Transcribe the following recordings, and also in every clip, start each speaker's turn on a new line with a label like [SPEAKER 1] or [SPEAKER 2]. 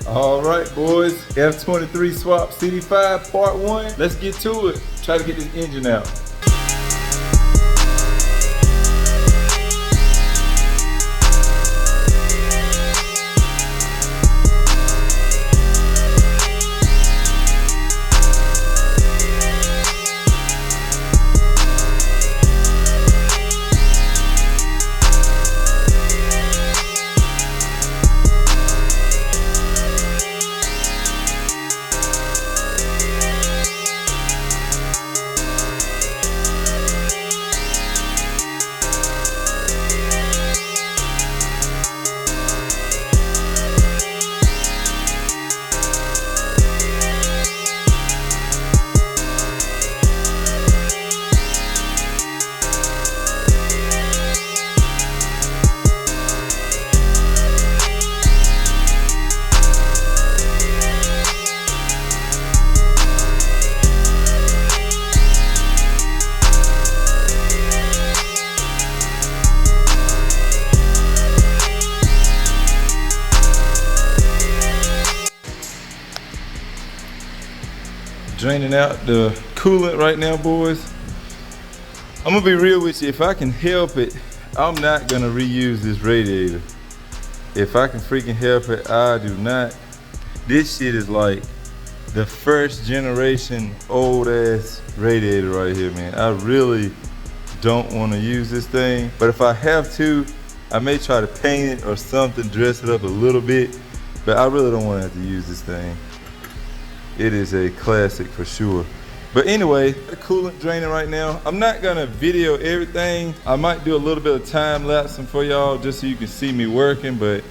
[SPEAKER 1] All right, boys, F23 swap CD5 part 1. Let's get to it. Try to get this engine out. Draining out the coolant right now, boys. I'm gonna be real with you. If I can help it, I'm not gonna reuse this radiator. If I can freaking help it, I do not. This shit is like the first generation old ass radiator right here, man. I really don't want to use this thing, but if I have to, I may try to paint it or something, dress it up a little bit, but I really don't want to have to use this thing. It is a classic for sure. But anyway, the coolant draining right now. I'm not gonna video everything. I might do a little bit of time lapsing for y'all just so you can see me working, but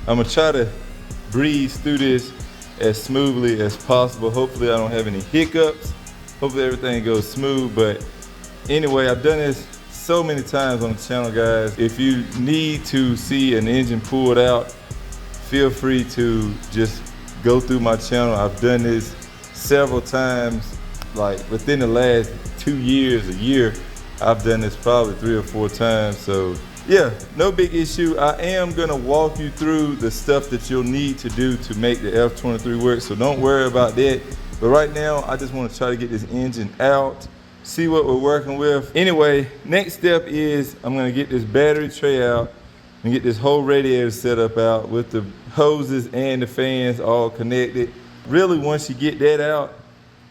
[SPEAKER 1] I'm gonna try to breeze through this as smoothly as possible. Hopefully I don't have any hiccups. Hopefully everything goes smooth. But anyway, I've done this so many times on the channel, guys. If you need to see an engine pulled out, feel free to just go through my channel. I've done this several times, like within the last 2 years, a year. I've done this probably 3 or 4 times. So yeah, no big issue. I am gonna walk you through the stuff that you'll need to do to make the F23 work. So don't worry about that. But right now, I just wanna try to get this engine out, see what we're working with. Anyway, next step is I'm gonna get this battery tray out and get this whole radiator setup out with the hoses and the fans all connected. Really, once you get that out,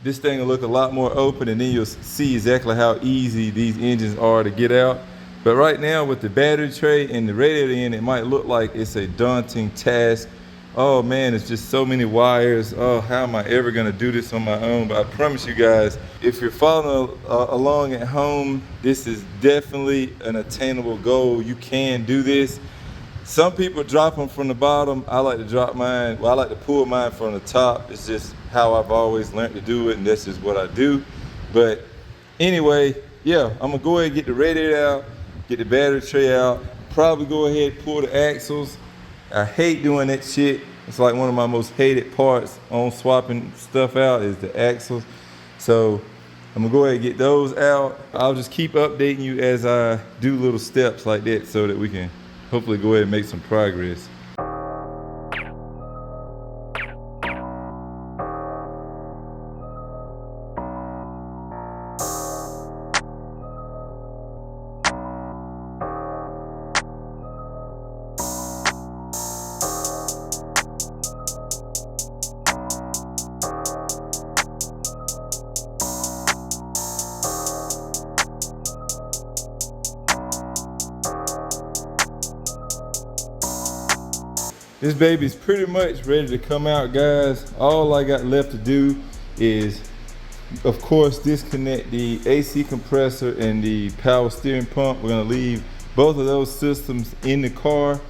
[SPEAKER 1] this thing will look a lot more open, and then you'll see exactly how easy these engines are to get out. But right now, with the battery tray and the radiator in, it might look like it's a daunting task. Oh man, it's just so many wires. Oh, how am I ever gonna do this on my own? But I promise you guys, if you're following along at home, this is definitely an attainable goal. You can do this. Some people drop them from the bottom. I like to drop mine. Well, I like to pull mine from the top. It's just how I've always learned to do it, and this is what I do. But anyway, yeah, I'm gonna go ahead and get the radiator out, get the battery tray out, probably go ahead and pull the axles. I hate doing that shit. It's like one of my most hated parts on swapping stuff out is the axles. So I'm gonna go ahead and get those out. I'll just keep updating you as I do little steps like that so that we can hopefully go ahead and make some progress. This baby's pretty much ready to come out, guys. All I got left to do is, of course, disconnect the AC compressor and the power steering pump. We're gonna leave both of those systems in the car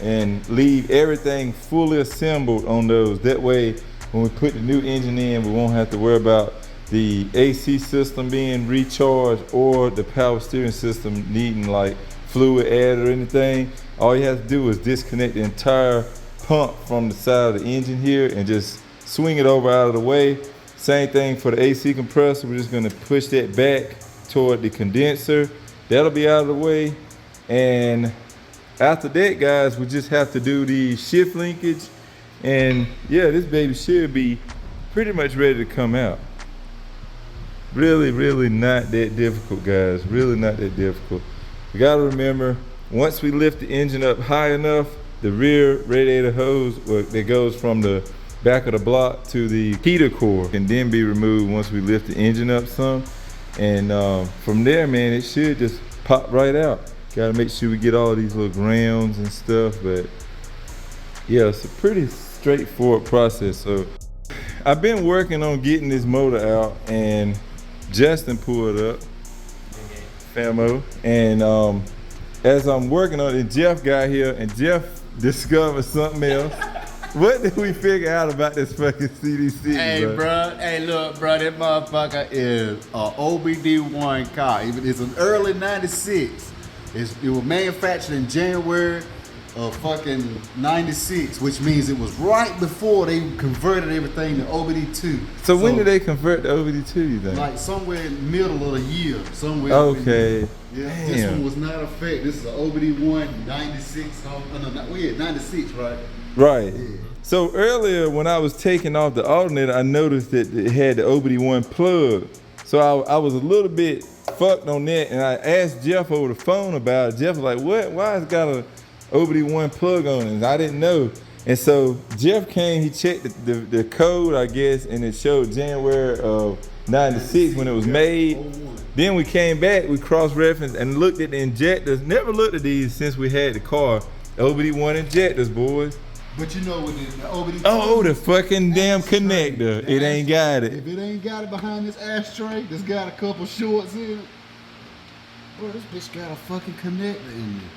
[SPEAKER 1] and leave everything fully assembled on those. That way, when we put the new engine in, we won't have to worry about the AC system being recharged or the power steering system needing like fluid add or anything. All you have to do is disconnect the entire pump from the side of the engine here and just swing it over out of the way. Same thing for the AC compressor. We're just gonna push that back toward the condenser. That'll be out of the way. And after that, guys, we just have to do the shift linkage. And yeah, this baby should be pretty much ready to come out. Really, really not that difficult, guys. Really not that difficult. You gotta remember, once we lift the engine up high enough, the rear radiator hose that goes from the back of the block to the heater core can then be removed once we lift the engine up some. And from there, man, it should just pop right out. Gotta make sure we get all these little grounds and stuff, but yeah, it's a pretty straightforward process. So I've been working on getting this motor out, and Justin pulled up, Famo, and as I'm working on it, Jeff got here, and Jeff discovered something else. What did we figure out about this fucking CDC?
[SPEAKER 2] Hey, bro. Hey, look, bro. That motherfucker is a OBD1 car. It's an early '96. It was manufactured in January of fucking '96, which means it was right before they converted everything to OBD2.
[SPEAKER 1] So when did they convert to OBD2, you think?
[SPEAKER 2] Like somewhere in the middle of the year. Somewhere.
[SPEAKER 1] Okay.
[SPEAKER 2] Yeah,
[SPEAKER 1] damn.
[SPEAKER 2] this one was not a fake. This is an OBD1 '96. Yeah, '96, right?
[SPEAKER 1] Right.
[SPEAKER 2] Yeah.
[SPEAKER 1] So earlier when I was taking off the alternator, I noticed that it had the OBD1 plug. So I was a little bit fucked on that, and I asked Jeff over the phone about it. Jeff was like, what? Why has it got a OBD1 plug on it? And I didn't know. And so Jeff came, he checked the code, I guess, and it showed January of '96 when it was made. Then we came back, we cross-referenced and looked at the injectors. Never looked at these since we had the car. OBD1 injectors, boys.
[SPEAKER 2] But you know what the OBD2.
[SPEAKER 1] Oh, the fucking damn connector. It ain't got it.
[SPEAKER 2] If it ain't got it behind this ashtray that's got a couple shorts in it, bro, this bitch got a fucking connector in there.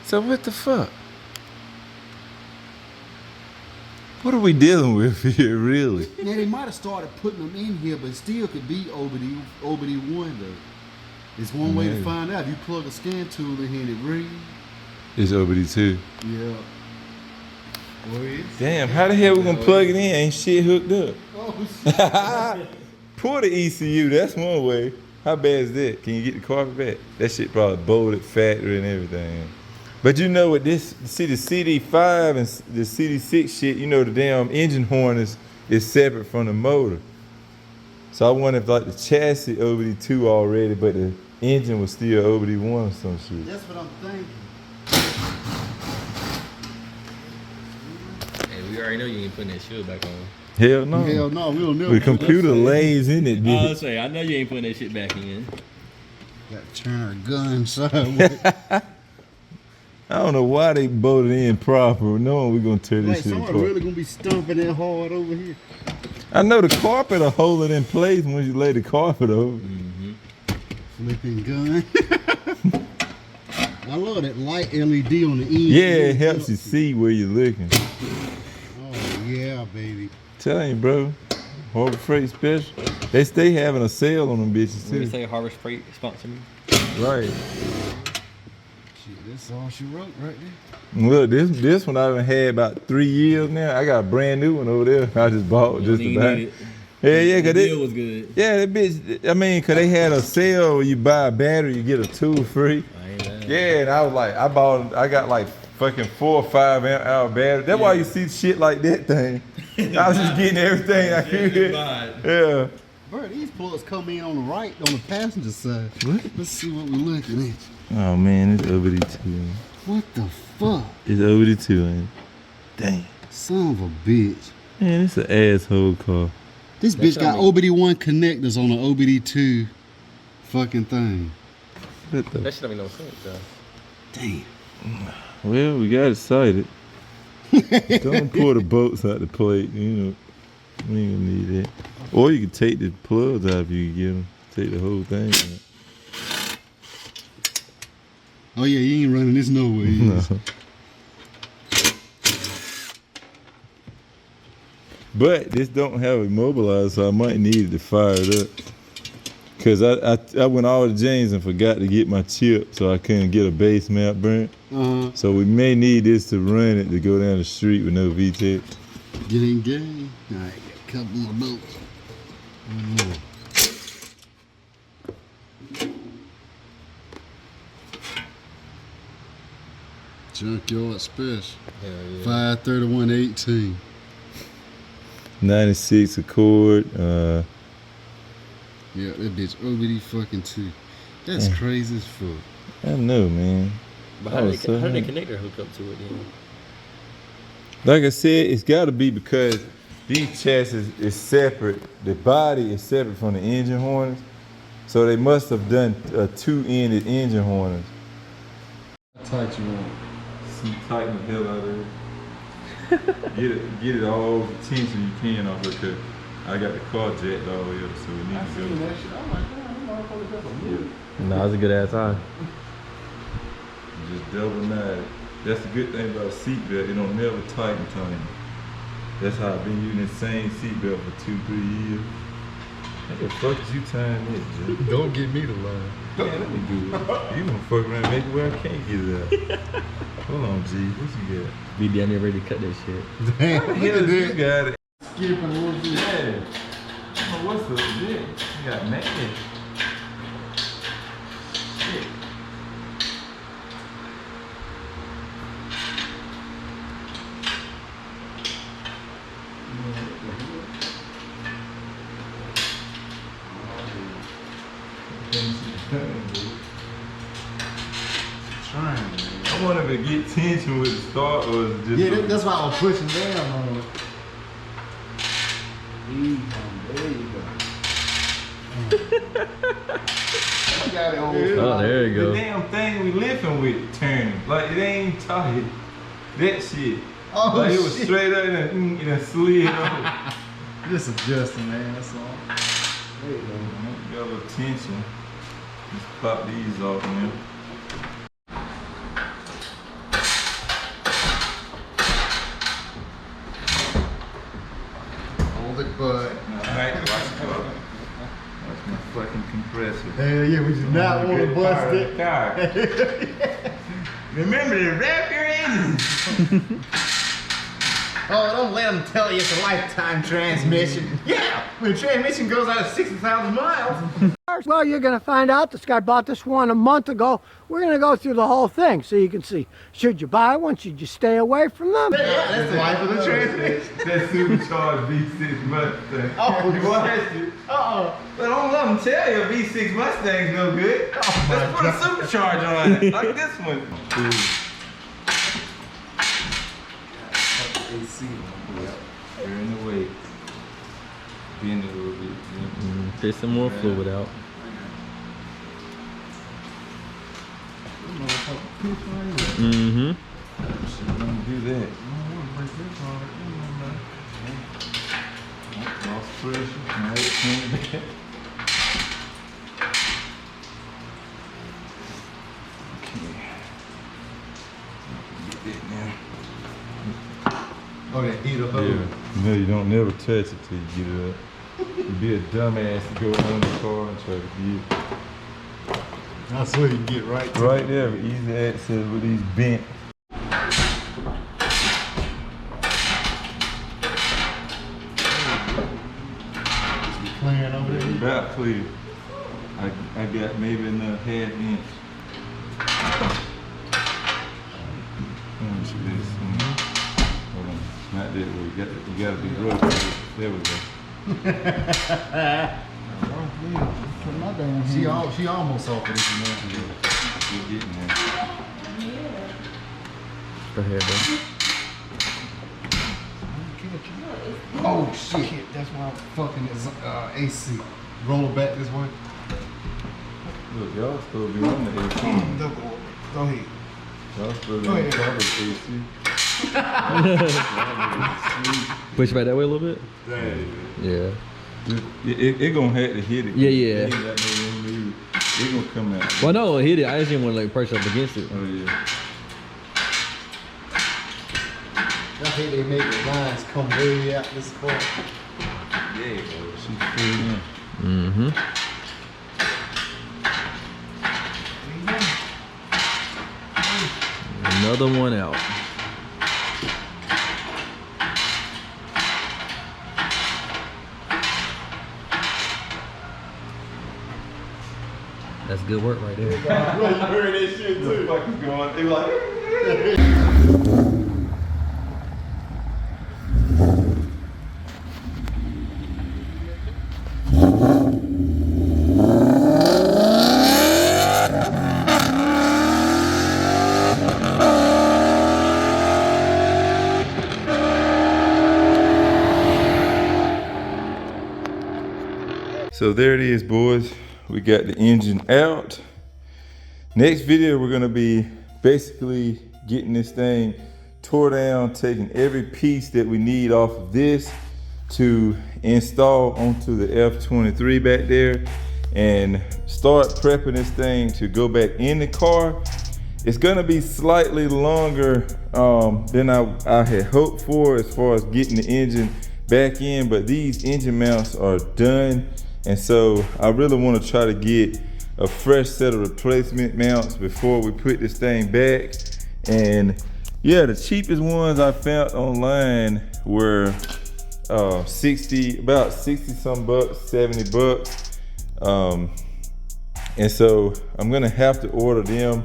[SPEAKER 1] So what the fuck? What are we dealing with here, really?
[SPEAKER 2] Now they might have started putting them in here, but it still could be OBD1 though. It's one way to find out. If you plug a scan tool in here and it reads.
[SPEAKER 1] It's OBD2.
[SPEAKER 2] Yeah.
[SPEAKER 1] Damn, how the hell we gonna plug it in? Ain't shit hooked up.
[SPEAKER 2] Oh shit.
[SPEAKER 1] Pour the ECU, that's one way. How bad is that? Can you get the carpet back? That shit probably bolted factory and everything. But you know what this, see the CD5 and the CD6 shit, you know the damn engine horn is separate from the motor. So I wonder if like the chassis OBD2 already, but the engine was still OBD1 or some shit.
[SPEAKER 2] That's what I'm thinking.
[SPEAKER 3] We already know you ain't putting that shit back on.
[SPEAKER 1] Hell no.
[SPEAKER 2] Hell no, we don't know.
[SPEAKER 1] The computer lays in it,
[SPEAKER 3] I
[SPEAKER 1] bitch.
[SPEAKER 3] was saying, I know you ain't putting that shit back in.
[SPEAKER 2] Got to turn our gun sideways.
[SPEAKER 1] I don't know why they bolted in proper, knowing we're gonna tear this
[SPEAKER 2] Like
[SPEAKER 1] shit
[SPEAKER 2] someone
[SPEAKER 1] apart.
[SPEAKER 2] really gonna be stomping that hard over here.
[SPEAKER 1] I know the carpet will hold it in place when you lay the carpet over.
[SPEAKER 2] Flipping gun. I love that light LED on the end.
[SPEAKER 1] Yeah, it helps you see where you're looking.
[SPEAKER 2] Oh yeah, baby.
[SPEAKER 1] Telling you, bro. Harbor Freight Special. They stay having a sale on them bitches
[SPEAKER 3] When you
[SPEAKER 1] too.
[SPEAKER 3] say Harvest Freight sponsor me.
[SPEAKER 1] Right.
[SPEAKER 2] Shit, that's all she wrote right there.
[SPEAKER 1] Look, this one I done had about 3 years now. I got a brand new one over there. I just bought just
[SPEAKER 3] You
[SPEAKER 1] about.
[SPEAKER 3] need it.
[SPEAKER 1] Yeah,
[SPEAKER 3] The
[SPEAKER 1] cause
[SPEAKER 3] deal was good.
[SPEAKER 1] yeah, that bitch. I mean, cause they had a sale where you buy a battery, you get a tool free.
[SPEAKER 3] I ain't lying.
[SPEAKER 1] Yeah, and I was like, I got like fucking 4 or 5 amp hour battery. That's why you see shit like that thing. I was just getting everything I could. Yeah.
[SPEAKER 2] Bro, these plugs come in on the right, on the passenger side.
[SPEAKER 1] What?
[SPEAKER 2] Let's see what we're looking at.
[SPEAKER 1] Oh man, it's OBD2.
[SPEAKER 2] What the fuck?
[SPEAKER 1] It's OBD2, man. Dang.
[SPEAKER 2] Son of a bitch.
[SPEAKER 1] Man, it's an asshole car.
[SPEAKER 2] This bitch got OBD1 connectors on the OBD2 fucking thing.
[SPEAKER 1] What the?
[SPEAKER 3] That shit don't make no sense, though.
[SPEAKER 2] Damn.
[SPEAKER 1] Well, we got it sighted. Don't pull the bolts out the plate, you know. We ain't gonna need that. Or you can take the plugs out if you can get them. Take the whole thing out.
[SPEAKER 2] Oh yeah, you ain't running this nowhere.
[SPEAKER 1] No. But this don't have immobilizer, so I might need it to fire it up. Cause I went all the James and forgot to get my chip, so I couldn't get a base map burnt. So we may need this to run it to go down the street with no VTEC.
[SPEAKER 2] Get in game. All right, got a couple more bolts. One more. Junkyard special.
[SPEAKER 3] Yeah.
[SPEAKER 2] 531.18.
[SPEAKER 1] 96 Accord.
[SPEAKER 2] Yeah, that bitch OBD fucking 2. That's crazy as fuck.
[SPEAKER 1] I know, man.
[SPEAKER 3] But how did the connector hook up to it then?
[SPEAKER 1] Like I said, it's got to be because these chassis is separate. The body is separate from the engine harness. So they must have done a 2-ended engine harness. How tight you want? See, tighten the hell out of it. Get it all over the tension you can off it, because I got the car jacked all the way up, so we need to go.
[SPEAKER 2] That shit. I'm like, damn, that motherfucker doesn't.
[SPEAKER 3] No, that's a good ass eye.
[SPEAKER 1] Just double knot. That's the good thing about a seatbelt. It don't never tighten. That's how I've been using the same seatbelt for 2-3 years. How the fuck did you time it, Jay?
[SPEAKER 2] Don't get me to line.
[SPEAKER 1] Yeah, let me do it. You gonna fuck around and make it where I can't get it out. Hold on, G. What you got?
[SPEAKER 3] Be down there ready to cut that shit.
[SPEAKER 2] Damn,
[SPEAKER 1] How the hell you got it?
[SPEAKER 2] skipping a little bit.
[SPEAKER 1] Yeah. Oh, what's up, yeah? You got mad. Shit.
[SPEAKER 2] Trying, man.
[SPEAKER 1] I wanted to get tension with the start, or is it just
[SPEAKER 2] Yeah, that's why I was pushing down on it. There you go. I got it on.
[SPEAKER 3] Oh, there you go.
[SPEAKER 1] The damn thing we lifting with turning. Like, it ain't tight. That shit.
[SPEAKER 2] Oh,
[SPEAKER 1] like, it was
[SPEAKER 2] shit.
[SPEAKER 1] straight up and it slid over.
[SPEAKER 2] Just adjusting, man. That's all. There you go.
[SPEAKER 1] Got a little tension. Just pop these off, man.
[SPEAKER 2] Hold it, bud.
[SPEAKER 1] Alright, watch it go. Watch my fucking compressor.
[SPEAKER 2] Hell yeah, we do not want to bust it.
[SPEAKER 1] Car. Remember to wrap your engines.
[SPEAKER 2] Oh, don't let them tell you it's a lifetime transmission. Yeah, when the transmission goes out of 60,000 miles.
[SPEAKER 4] Well, you're going to find out. This guy bought this one a month ago. We're going to go through the whole thing so you can see. Should you buy one? Should you stay away from them?
[SPEAKER 2] Yeah, that's the life of the transmission.
[SPEAKER 1] That supercharged V6 Mustang.
[SPEAKER 2] Oh,
[SPEAKER 1] you watched it?
[SPEAKER 2] Uh-oh.
[SPEAKER 1] But don't let them tell you a V6 Mustang's no good. Let's put a supercharger on it, like this one. AC. You're in the way. Bend it a little bit.
[SPEAKER 3] Get some more fluid out. Mm-hmm.
[SPEAKER 1] Don't do that. Lost pressure. Now it's coming back. Okay. Get that now.
[SPEAKER 2] Oh, that heater hose.
[SPEAKER 1] Yeah. No, you don't never touch it till you get it up. You'd be a dumbass to go on the car and try to get it.
[SPEAKER 2] I swear you can get right to
[SPEAKER 1] Right there, easy access with these bent.
[SPEAKER 2] clearing over there.
[SPEAKER 1] About clear. I got maybe another half inch. Let me see this. Hold on. Not that way. You gotta be rough. There we go.
[SPEAKER 2] She almost off of this man.
[SPEAKER 1] We're getting there.
[SPEAKER 3] Go ahead, bro.
[SPEAKER 2] Oh shit, that's why I'm fucking this AC. Roll it back this way.
[SPEAKER 1] Look, y'all supposed to be on the AC.
[SPEAKER 2] Go ahead.
[SPEAKER 1] Y'all supposed to
[SPEAKER 2] Go
[SPEAKER 1] be on
[SPEAKER 2] ahead.
[SPEAKER 1] top of the AC.
[SPEAKER 3] Push back that way a little bit? Yeah.
[SPEAKER 1] It gonna have to hit it.
[SPEAKER 3] Yeah,
[SPEAKER 1] It
[SPEAKER 3] yeah.
[SPEAKER 1] ain't got no room to move. It gonna come out.
[SPEAKER 3] Well, no, it hit it. I just didn't want to like press up against it.
[SPEAKER 1] Oh yeah.
[SPEAKER 2] That's think they make the lines come way out this far.
[SPEAKER 1] There you go. She's pulled in.
[SPEAKER 3] Mm-hmm. Another one out. That's good work right there.
[SPEAKER 1] You heard that shit too. What the fuck is going? They were like. So there it is, boys. We got the engine out. Next video, we're gonna be basically getting this thing tore down, taking every piece that we need off of this to install onto the F23 back there and start prepping this thing to go back in the car. It's gonna be slightly longer than I had hoped for as far as getting the engine back in, but these engine mounts are done. And so I really want to try to get a fresh set of replacement mounts before we put this thing back. And yeah, the cheapest ones I found online were about 60 some bucks, 70 bucks. And so I'm gonna have to order them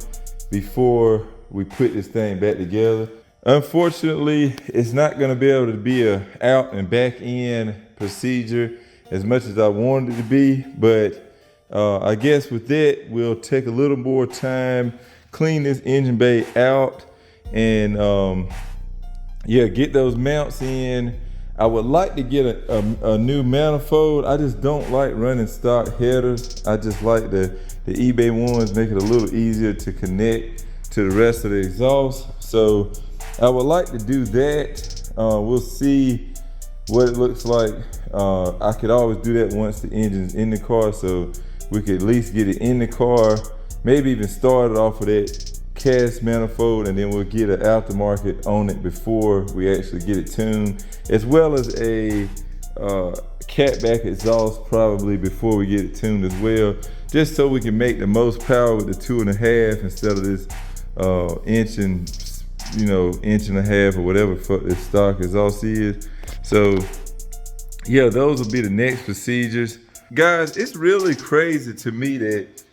[SPEAKER 1] before we put this thing back together. Unfortunately, it's not gonna be able to be a out and back in procedure as much as I wanted it to be, but I guess with that, we'll take a little more time, clean this engine bay out, and yeah, get those mounts in. I would like to get a new manifold. I just don't like running stock headers. I just like the eBay ones, make it a little easier to connect to the rest of the exhaust. So I would like to do that. We'll see what it looks like. I could always do that once the engine's in the car, so we could at least get it in the car, maybe even start it off with that cast manifold, and then we'll get an aftermarket on it before we actually get it tuned, as well as a catback exhaust probably before we get it tuned as well, just so we can make the most power with the 2.5 instead of this inch and a half or whatever fuck this stock exhaust is. So yeah, those will be the next procedures. Guys, it's really crazy to me that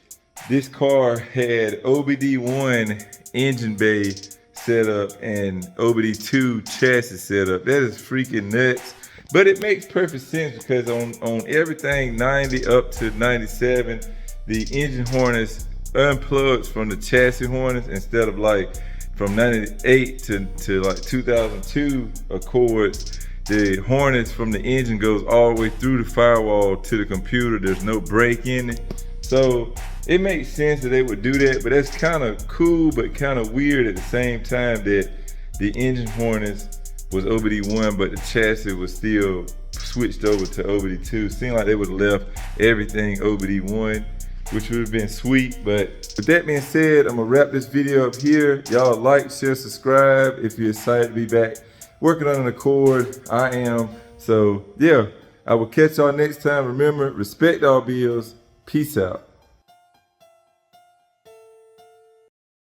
[SPEAKER 1] this car had OBD1 engine bay set up and OBD2 chassis set up. That is freaking nuts. But it makes perfect sense because on everything 90 up to 97, the engine harness unplugs from the chassis harness instead of like from 98 to like 2002 Accords. The harness from the engine goes all the way through the firewall to the computer. There's no break in it. So it makes sense that they would do that, but that's kind of cool, but kind of weird at the same time that the engine harness was OBD1, but the chassis was still switched over to OBD2. Seemed like they would have left everything OBD1, which would have been sweet. But with that being said, I'm gonna wrap this video up here. Y'all like, share, subscribe if you're excited to be back working on an Accord. I am. So yeah, I will catch y'all next time. Remember, respect all bills. Peace out.